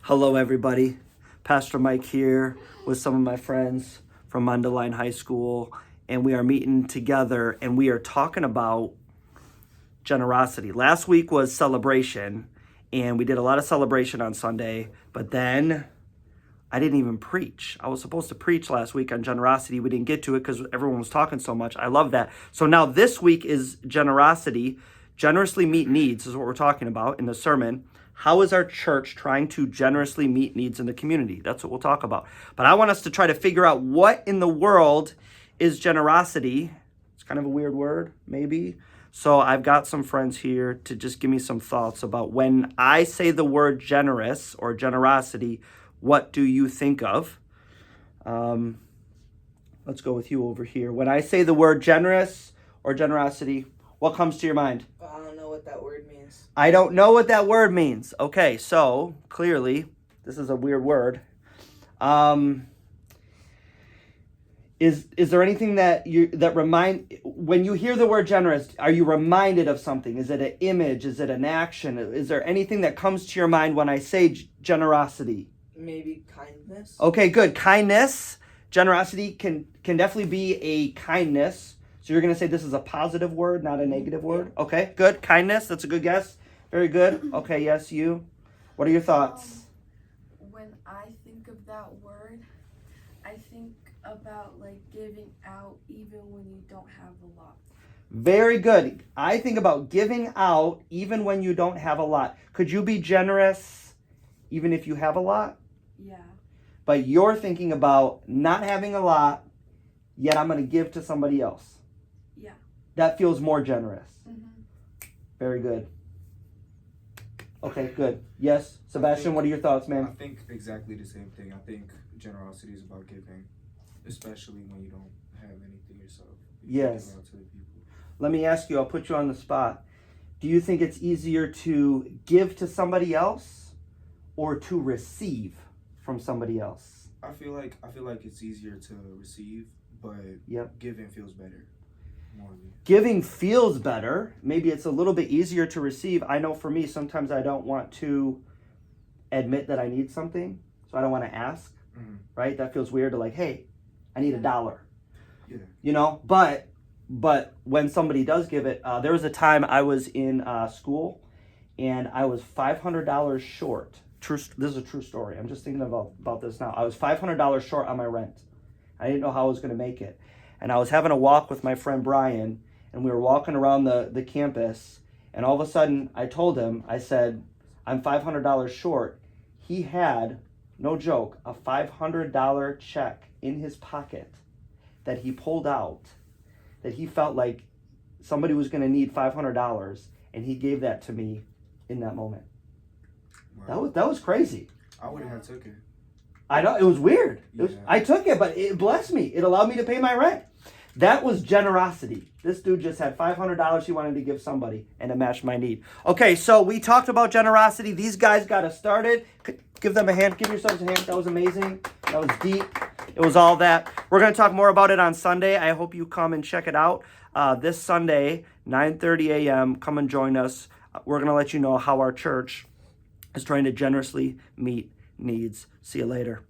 Hello, everybody. Pastor Mike here with some of my friends from Mundelein High School, and we are meeting together and we are talking about generosity. Last week was celebration, and we did a lot of celebration on Sunday, but then I didn't even preach. I was supposed to preach last week on generosity. We didn't get to it because everyone was talking so much. I love that. So now this week is generosity. Generously meet needs is what we're talking about in the sermon. How is our church trying to generously meet needs in the community? That's what we'll talk about. But I want us to try to figure out what in the world is generosity. It's kind of a weird word, maybe. So I've got some friends here to just give me some thoughts about when I say the word generous or generosity, what do you think of? Let's go with you over here. When I say the word generous or generosity, what comes to your mind? I don't know what that word means. I don't know what that word means. Okay, so clearly, this is a weird word. Is there anything that when you hear the word generous, are you reminded of something? Is it an image? Is it an action? Is there anything that comes to your mind when I say generosity? Maybe kindness. Okay, good. Kindness. Generosity can definitely be a kindness. So you're going to say this is a positive word, not a negative word? Okay, good. Kindness. That's a good guess. Very good. Okay, yes, you. What are your thoughts? When I think of that word, I think about like giving out even when you don't have a lot. Very good. I think about giving out even when you don't have a lot. Could you be generous even if you have a lot? Yeah. But you're thinking about not having a lot, yet I'm going to give to somebody else. Yeah. That feels more generous. Mm-hmm. Very good. Okay, good. Yes, Sebastian, what are your thoughts, man? I think exactly the same thing. I think generosity is about giving, especially when you don't have anything yourself. You Yes. give out to the people. Let me ask you, I'll put you on the spot. Do you think it's easier to give to somebody else or to receive from somebody else? I feel like it's easier to receive, but giving feels better. Morally. Giving feels better. Maybe it's a little bit easier to receive. I know for me, sometimes I don't want to admit that I need something, so I don't want to ask, right? That feels weird to like, hey, I need $1. Yeah. You know, but when somebody does give it, there was a time I was in school and I was $500 short. This is a true story. I'm just thinking about this now. I was $500 short on my rent. I didn't know how I was going to make it. And I was having a walk with my friend Brian, and we were walking around the campus, and all of a sudden I told him, I said, I'm $500 short. He had, no joke, a $500 check in his pocket that he pulled out, that he felt like somebody was going to need $500, and he gave that to me in that moment. Wow. That was crazy. I wouldn't have took it. I know, it was weird. Yeah. I took it, but it blessed me. It allowed me to pay my rent. That was generosity. This dude just had $500 he wanted to give somebody, and it matched my need. Okay, so we talked about generosity. These guys got us started. Give them a hand. Give yourselves a hand. That was amazing. That was deep. It was all that. We're going to talk more about it on Sunday. I hope you come and check it out. This Sunday, 9:30 a.m., come and join us. We're going to let you know how our church is trying to generously meet needs. See you later.